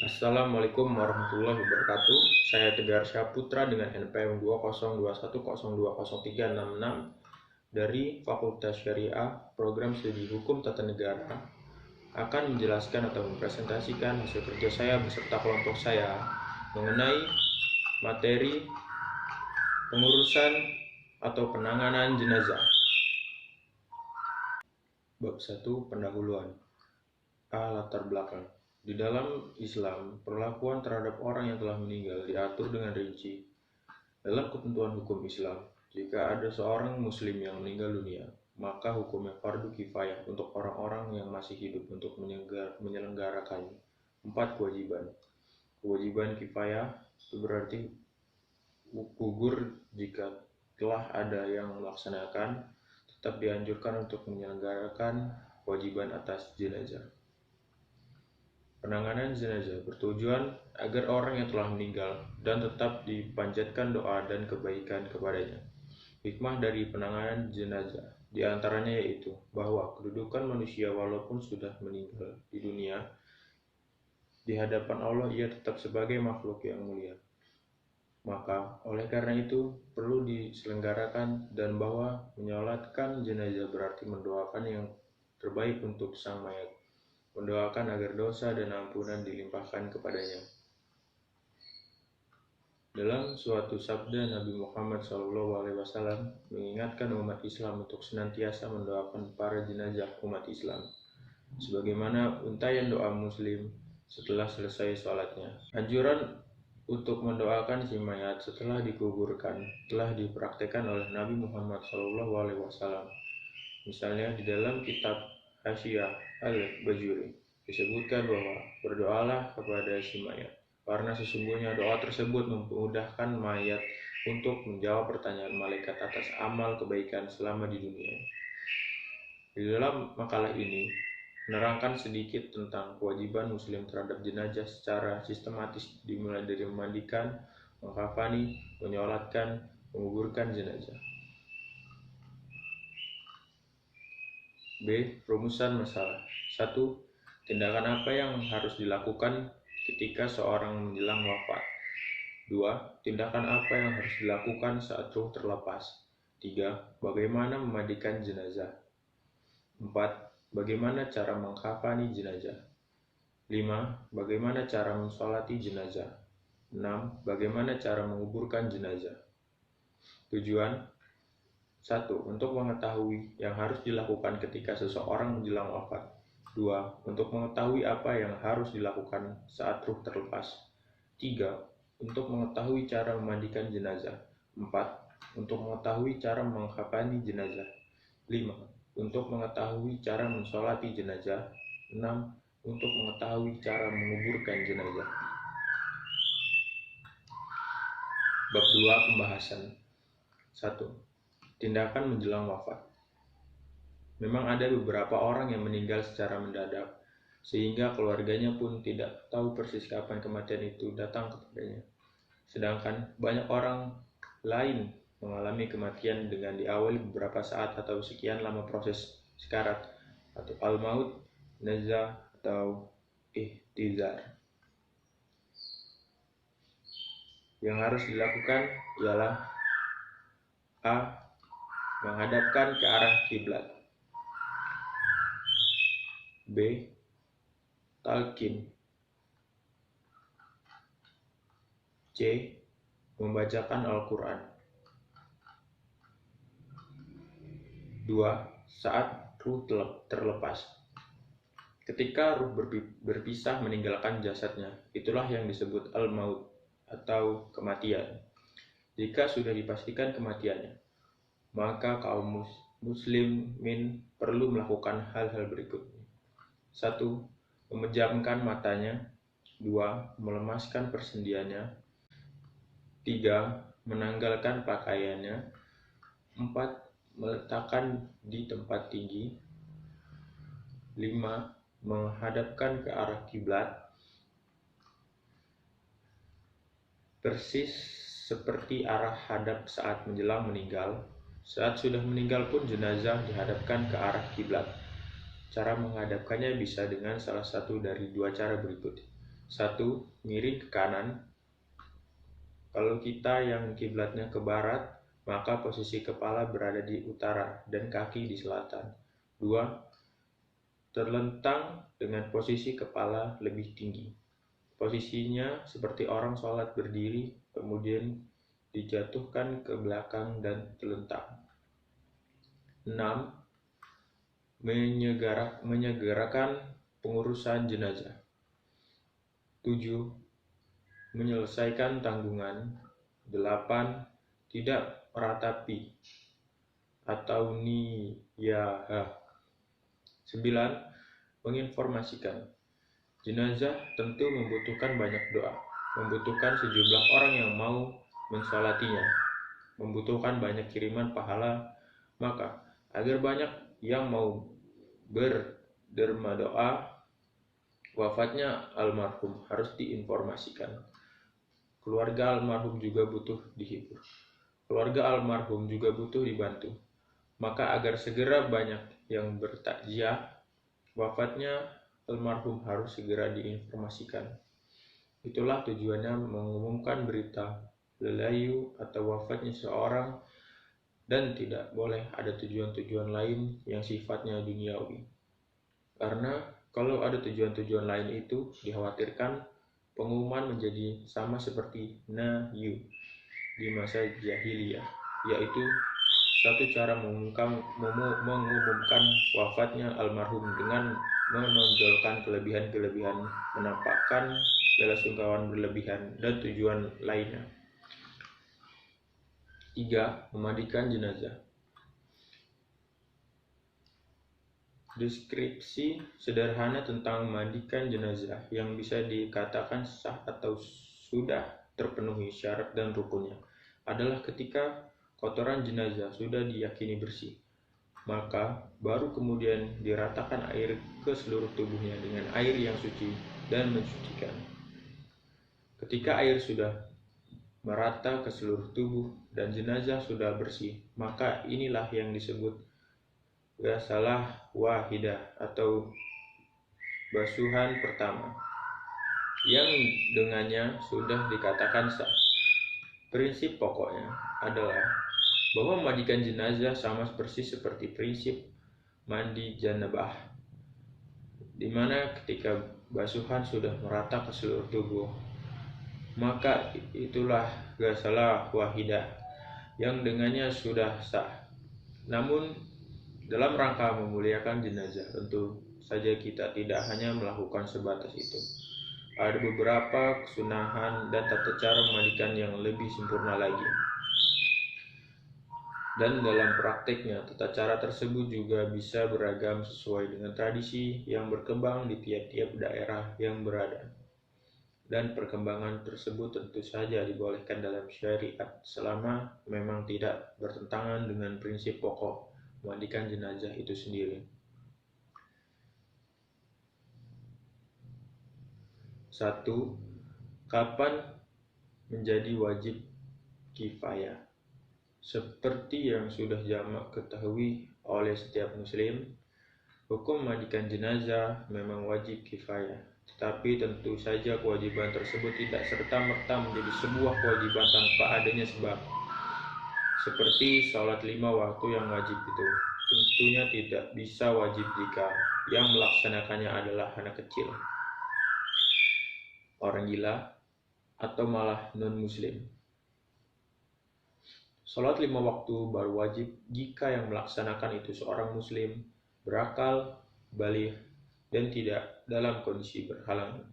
Assalamualaikum warahmatullahi wabarakatuh. Saya Tegar Syahputra dengan NPM 2021003036 dari Fakultas Syariah Program Studi Hukum Tata Negara akan menjelaskan atau mempresentasikan hasil kerja saya beserta kelompok saya mengenai materi pengurusan atau penanganan jenazah. Bab 1 Pendahuluan. Latar belakang. Di dalam Islam, perlakuan terhadap orang yang telah meninggal diatur dengan rinci. Dalam ketentuan hukum Islam, jika ada seorang muslim yang meninggal dunia, maka hukumnya fardu kifayah untuk orang-orang yang masih hidup untuk menyelenggarakan 4 kewajiban. Kewajiban kifayah itu berarti gugur jika telah ada yang melaksanakan, tetap dianjurkan untuk menyelenggarakan kewajiban atas jenazah. Penanganan jenazah bertujuan agar orang yang telah meninggal dan tetap dipanjatkan doa dan kebaikan kepadanya. Hikmah dari penanganan jenazah diantaranya yaitu bahwa kedudukan manusia walaupun sudah meninggal di dunia, di hadapan Allah ia tetap sebagai makhluk yang mulia. Maka oleh karena itu perlu diselenggarakan, dan bahwa menyolatkan jenazah berarti mendoakan yang terbaik untuk sang mayat, mendoakan agar dosa dan ampunan dilimpahkan kepadanya. Dalam suatu sabda Nabi Muhammad SAW mengingatkan umat Islam untuk senantiasa mendoakan para jenazah umat Islam, sebagaimana untayan doa Muslim setelah selesai sholatnya. Anjuran untuk mendoakan si mayat setelah dikuburkan telah dipraktekkan oleh Nabi Muhammad SAW. Misalnya di dalam kitab Hasyiah Al-Bajuri disebutkan bahwa berdoalah kepada si mayat, karena sesungguhnya doa tersebut memudahkan mayat untuk menjawab pertanyaan malaikat atas amal kebaikan selama di dunia. Di dalam makalah ini menerangkan sedikit tentang kewajiban muslim terhadap jenazah secara sistematis, dimulai dari memandikan, mengkafani, menyolatkan, menguburkan jenazah. B. Rumusan masalah. 1. Tindakan apa yang harus dilakukan ketika seorang menjelang wafat? 2. Tindakan apa yang harus dilakukan saat ruh terlepas? 3. Bagaimana memandikan jenazah? 4. Bagaimana cara mengkafani jenazah? 5. Bagaimana cara mensolati jenazah? 6. Bagaimana cara menguburkan jenazah? Tujuan 1. Untuk mengetahui yang harus dilakukan ketika seseorang menjelang wafat. 2. Untuk mengetahui apa yang harus dilakukan saat ruh terlepas. 3. Untuk mengetahui cara memandikan jenazah. 4. Untuk mengetahui cara mengkafani jenazah. 5. Untuk mengetahui cara mensolati jenazah. 6. Untuk mengetahui cara menguburkan jenazah. Bab 2 Pembahasan. 1. Tindakan menjelang wafat. Memang ada beberapa orang yang meninggal secara mendadak, sehingga keluarganya pun tidak tahu persis kapan kematian itu datang kepadanya. Sedangkan banyak orang lain mengalami kematian dengan diawali beberapa saat atau sekian lama proses sekarat atau al-maut, nazah atau ihtizar. Yang harus dilakukan ialah A. Menghadapkan ke arah kiblat. B. Talqin. C. Membacakan Al-Quran. 2. Saat ruh terlepas. Ketika ruh berpisah meninggalkan jasadnya, itulah yang disebut al-maut atau kematian. Jika sudah dipastikan kematiannya, maka kaum muslimin perlu melakukan hal-hal berikut. 1. Memejamkan matanya. 2. Melemaskan persendiannya. 3. Menanggalkan pakaiannya. 4. Meletakkan di tempat tinggi. 5. Menghadapkan ke arah kiblat, persis seperti arah hadap saat menjelang meninggal. Saat sudah meninggal pun jenazah dihadapkan ke arah kiblat. Cara menghadapkannya bisa dengan salah satu dari dua cara berikut. 1. Miring ke kanan. Kalau kita yang kiblatnya ke barat, maka posisi kepala berada di utara dan kaki di selatan. 2. Terlentang dengan posisi kepala lebih tinggi. Posisinya seperti orang sholat berdiri, kemudian dijatuhkan ke belakang dan terlentang. 6. Menyegerakan pengurusan jenazah. 7. Menyelesaikan tanggungan. 8. Tidak meratapi atau niyaha. 9. Menginformasikan. Jenazah tentu membutuhkan banyak doa, membutuhkan sejumlah orang yang mau mensolatinya, membutuhkan banyak kiriman pahala. Maka agar banyak yang mau berderma doa wafatnya almarhum harus diinformasikan. Keluarga almarhum juga butuh dihibur. Keluarga almarhum juga butuh dibantu. Maka agar segera banyak yang bertakziah wafatnya almarhum harus segera diinformasikan. Itulah tujuannya mengumumkan berita lelayu atau wafatnya seseorang, dan tidak boleh ada tujuan-tujuan lain yang sifatnya duniawi. Karena kalau ada tujuan-tujuan lain itu dikhawatirkan pengumuman menjadi sama seperti nahyu di masa jahiliyah, yaitu satu cara mengumumkan wafatnya almarhum dengan menonjolkan kelebihan-kelebihan, menampakkan belasungkawan berlebihan, dan tujuan lainnya. 3. Memandikan jenazah. Deskripsi sederhana tentang memandikan jenazah yang bisa dikatakan sah atau sudah terpenuhi syarat dan rukunnya adalah ketika kotoran jenazah sudah diyakini bersih, maka baru kemudian diratakan air ke seluruh tubuhnya dengan air yang suci dan mensucikan. Ketika air sudah merata ke seluruh tubuh dan jenazah sudah bersih, maka inilah yang disebut ghasalah wahidah atau basuhan pertama, yang dengannya sudah dikatakan sah. Prinsip pokoknya adalah bahwa memandikan jenazah sama persis seperti prinsip mandi janabah, di mana ketika basuhan sudah merata ke seluruh tubuh, maka itulah ghasalah wahidah yang dengannya sudah sah. Namun dalam rangka memuliakan jenazah, tentu saja kita tidak hanya melakukan sebatas itu. Ada beberapa kesunahan dan tata cara memandikan yang lebih sempurna lagi. Dan dalam prakteknya, tata cara tersebut juga bisa beragam sesuai dengan tradisi yang berkembang di tiap-tiap daerah yang berada. Dan perkembangan tersebut tentu saja dibolehkan dalam syariat selama memang tidak bertentangan dengan prinsip pokok memandikan jenazah itu sendiri. 1. Kapan menjadi wajib kifayah? Seperti yang sudah jamak ketahui oleh setiap muslim, hukum memandikan jenazah memang wajib kifayah. Tetapi tentu saja kewajiban tersebut tidak serta-merta menjadi sebuah kewajiban tanpa adanya sebab. Seperti sholat 5 waktu yang wajib itu tentunya tidak bisa wajib jika yang melaksanakannya adalah anak kecil, orang gila, atau malah non-muslim. Sholat 5 waktu baru wajib jika yang melaksanakan itu seorang muslim, berakal, baligh, dan tidak dalam kondisi berhalangan.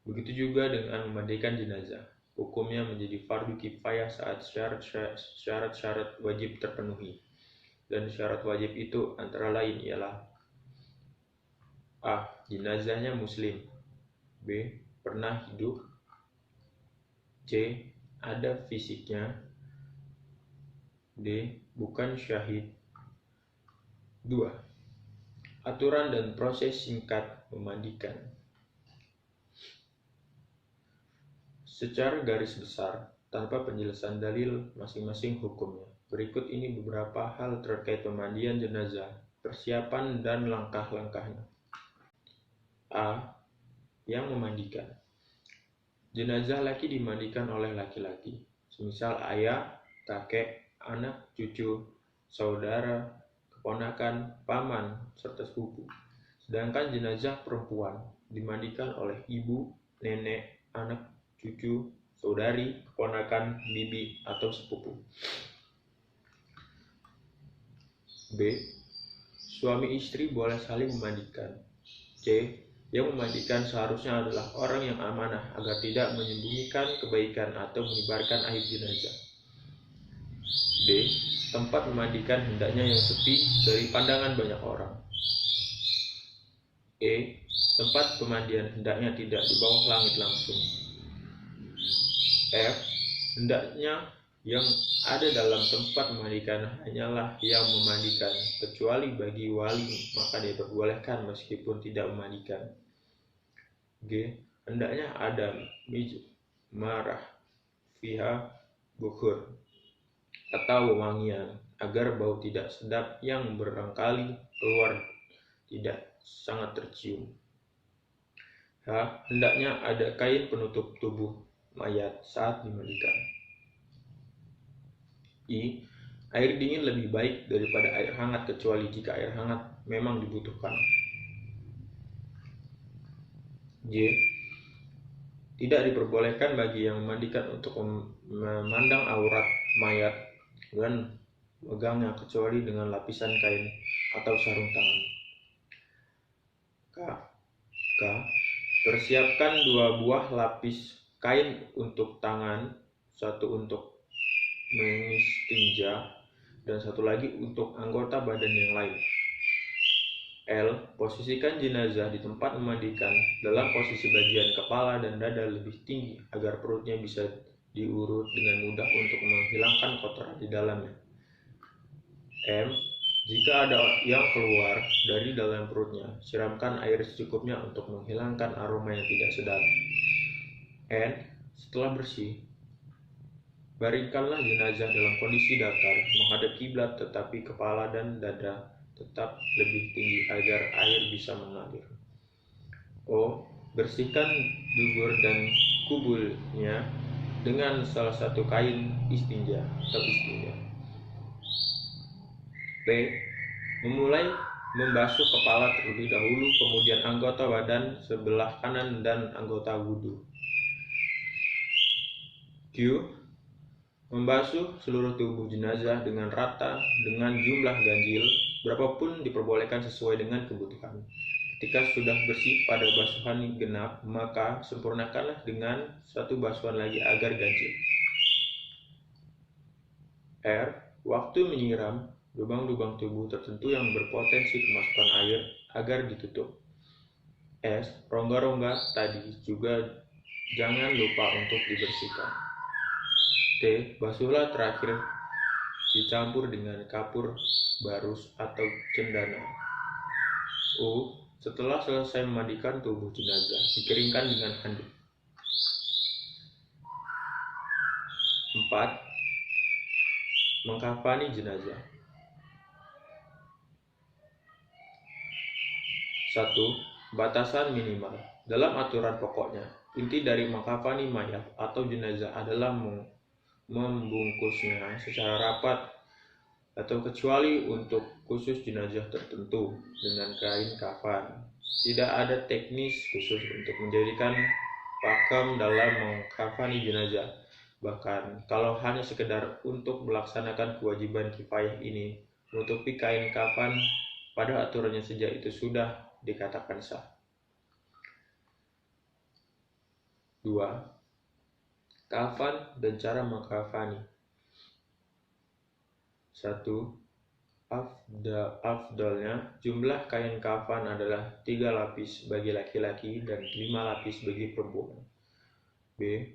Begitu juga dengan memandikan jenazah. Hukumnya menjadi fardu kifayah saat syarat-syarat wajib terpenuhi. Dan syarat wajib itu antara lain ialah: A. Jenazahnya muslim. B. Pernah hidup. C. Ada fisiknya. D. Bukan syahid. 2. Aturan dan proses singkat memandikan. Secara garis besar, tanpa penjelasan dalil masing-masing hukumnya, Berikut ini beberapa hal terkait pemandian jenazah, persiapan dan langkah-langkahnya. A. Yang memandikan. Jenazah laki dimandikan oleh laki-laki, semisal ayah, kakek, anak, cucu, saudara, keponakan, paman, serta sepupu. Sedangkan jenazah perempuan dimandikan oleh ibu, nenek, anak, cucu, saudari, keponakan, bibi, atau sepupu. B. Suami istri boleh saling memandikan. C. Yang memandikan seharusnya adalah orang yang amanah agar tidak menyembunyikan kebaikan atau menyebarkan aib jenazah. D. Tempat memandikan hendaknya yang sepi dari pandangan banyak orang. E. Tempat pemandian hendaknya tidak di bawah langit langsung. F. Hendaknya yang ada dalam tempat memandikan hanyalah yang memandikan, kecuali bagi wali maka diperbolehkan meskipun tidak memandikan. G. Hendaknya ada marah fiha bukhur atau wewangian agar bau tidak sedap yang barangkali keluar tidak sangat tercium. H. Hendaknya ada kain penutup tubuh mayat saat dimandikan. I. Air dingin lebih baik daripada air hangat kecuali jika air hangat memang dibutuhkan. J. Tidak diperbolehkan bagi yang memandikan untuk memandang aurat mayat dan megangnya kecuali dengan lapisan kain atau sarung tangan. K. Persiapkan 2 buah lapis kain untuk tangan, 1 untuk mengistinja dan 1 lagi untuk anggota badan yang lain. L. Posisikan jenazah di tempat memandikan dalam posisi bagian kepala dan dada lebih tinggi agar perutnya bisa diurut dengan mudah untuk menghilangkan kotoran di dalamnya. M. Jika ada yang keluar dari dalam perutnya, siramkan air secukupnya untuk menghilangkan aroma yang tidak sedap. N. Setelah bersih, baringkanlah jenazah dalam kondisi datar, menghadap kiblat tetapi kepala dan dada tetap lebih tinggi agar air bisa mengalir. O. Bersihkan dubur dan kubulnya dengan salah satu kain istinja atau istinja. P. Memulai membasuh kepala terlebih dahulu, kemudian anggota badan sebelah kanan dan anggota wudhu. Q. Membasuh seluruh tubuh jenazah dengan rata dengan jumlah ganjil berapapun diperbolehkan sesuai dengan kebutuhan. Ketika sudah bersih pada basuhan genap, maka sempurnakanlah dengan 1 basuhan lagi agar ganjil. R. Waktu menyiram lubang-lubang tubuh tertentu yang berpotensi kemasukan air agar ditutup. S. Rongga-rongga tadi juga jangan lupa untuk dibersihkan. T. Basuhlah terakhir dicampur dengan kapur, barus, atau cendana. U. Setelah selesai memandikan tubuh jenazah, dikeringkan dengan handuk. 4. Mengkafani jenazah. 1. Batasan minimal. Dalam aturan pokoknya, inti dari mengkafani mayat atau jenazah adalah membungkusnya secara rapat atau kecuali untuk khusus jenazah tertentu dengan kain kafan. Tidak ada teknis khusus untuk menjadikan pakem dalam mengkafani jenazah. Bahkan kalau hanya sekedar untuk melaksanakan kewajiban kifayah ini, menutupi kain kafan pada aturannya sejak itu sudah dikatakan sah. 2. Kafan dan cara mengkafani. 1. Afdalnya jumlah kain kafan adalah 3 lapis bagi laki-laki dan 5 lapis bagi perempuan. B.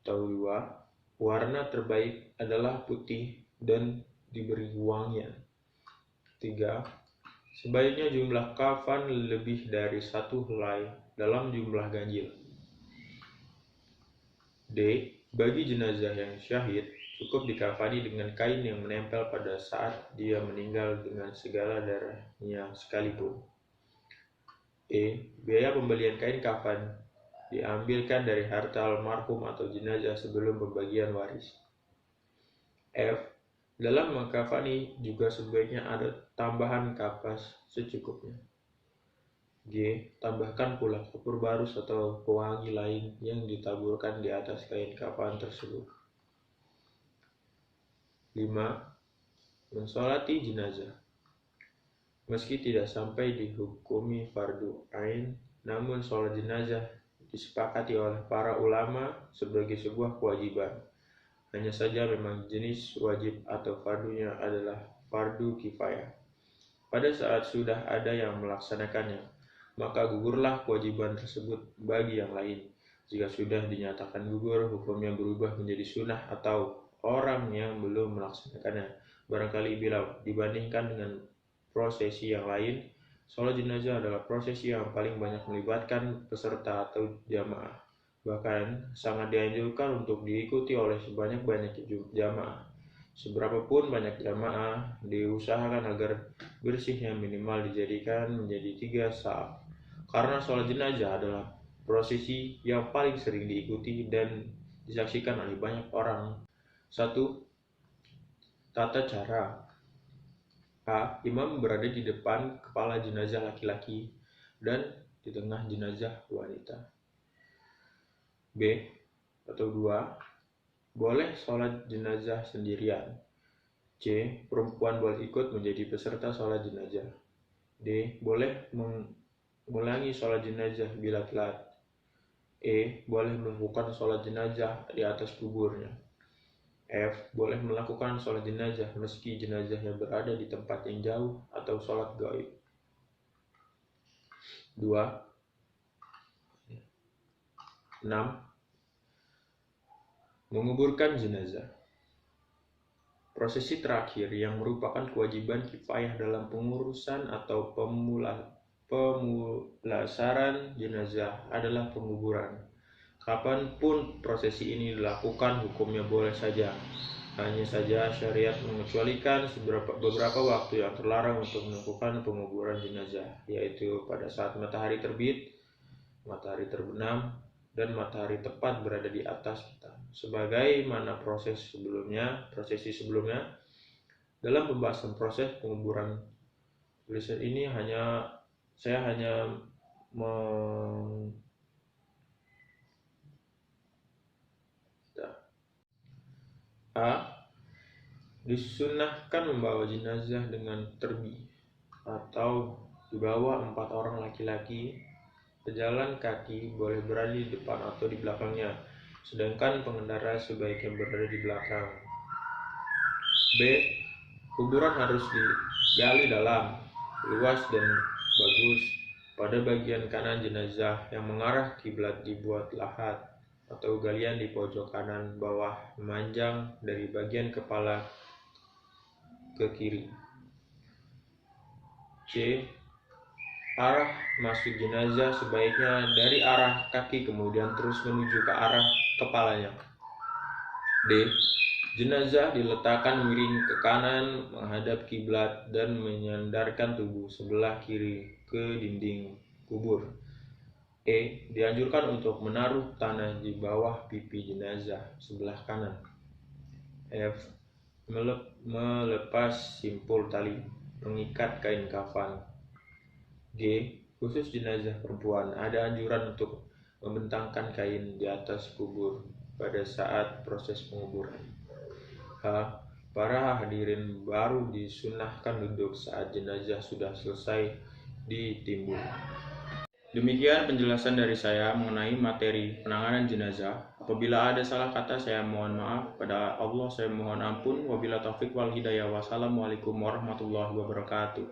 Atau 2. Warna terbaik adalah putih dan diberi wangian. 3. Sebaiknya jumlah kafan lebih dari 1 helai dalam jumlah ganjil. D. Bagi jenazah yang syahid, Cukup dikafani dengan kain yang menempel pada saat dia meninggal dengan segala darahnya sekalipun. Biaya pembelian kain kafan diambilkan dari harta almarhum atau jenazah sebelum pembagian waris. Dalam mengkafani juga sebaiknya ada tambahan kapas secukupnya. Tambahkan pula kapur barus atau pewangi lain yang ditaburkan di atas kain kafan tersebut. 5. Mensolati jenazah. Meski tidak sampai dihukumi fardu ain, namun sholat jenazah disepakati oleh para ulama sebagai sebuah kewajiban. Hanya saja memang jenis wajib atau fardunya adalah fardu kifayah. Pada saat sudah ada yang melaksanakannya, maka gugurlah kewajiban tersebut bagi yang lain. Jika sudah dinyatakan gugur, hukumnya berubah menjadi sunnah atau orang yang belum melaksanakannya. Barangkali bila dibandingkan dengan prosesi yang lain, sholat jenazah adalah prosesi yang paling banyak melibatkan peserta atau jamaah. Bahkan sangat dianjurkan untuk diikuti oleh sebanyak-banyak jamaah. Seberapapun banyak jamaah, diusahakan agar bersihnya minimal dijadikan menjadi 3 saf. Karena sholat jenazah adalah prosesi yang paling sering diikuti dan disaksikan oleh banyak orang. 1. Tata cara. Imam berada di depan kepala jenazah laki-laki dan di tengah jenazah wanita. 2. Boleh sholat jenazah sendirian. Perempuan boleh ikut menjadi peserta sholat jenazah. Boleh mengulangi sholat jenazah bila telat. Boleh melakukan sholat jenazah di atas kuburnya. Boleh melakukan sholat jenazah meski jenazahnya berada di tempat yang jauh atau sholat gaib. 6. Menguburkan jenazah. Prosesi terakhir yang merupakan kewajiban kifayah dalam pengurusan atau pemulasaran jenazah adalah penguburan. Kapanpun prosesi ini dilakukan, hukumnya boleh saja. Hanya saja syariat mengecualikan beberapa waktu yang terlarang untuk melakukan penguburan jenazah, yaitu pada saat matahari terbit, matahari terbenam, dan matahari tepat berada di atas kita. Sebagaimana prosesi sebelumnya, dalam pembahasan proses penguburan tulisan ini saya hanya disunnahkan membawa jenazah dengan terbi atau dibawa 4 orang laki-laki. Pejalan kaki boleh berada di depan atau di belakangnya, sedangkan pengendara sebaiknya berada di belakang. Kuburan harus digali dalam, luas dan bagus. Pada bagian kanan jenazah yang mengarah kiblat dibuat lahat atau galian di pojok kanan bawah memanjang dari bagian kepala ke kiri. Arah masuk jenazah sebaiknya dari arah kaki kemudian terus menuju ke arah kepalanya. Jenazah diletakkan miring ke kanan menghadap kiblat dan menyandarkan tubuh sebelah kiri ke dinding kubur. Dianjurkan untuk menaruh tanah di bawah pipi jenazah sebelah kanan. Melepas simpul tali pengikat kain kafan. Khusus jenazah perempuan, ada anjuran untuk membentangkan kain di atas kubur pada saat proses penguburan. Para hadirin baru disunahkan duduk saat jenazah sudah selesai ditimbun. Demikian penjelasan dari saya mengenai materi penanganan jenazah. Apabila ada salah kata, saya mohon maaf. Pada Allah saya mohon ampun. Wabillahi taufiq wal hidayah. Wassalamualaikum warahmatullahi wabarakatuh.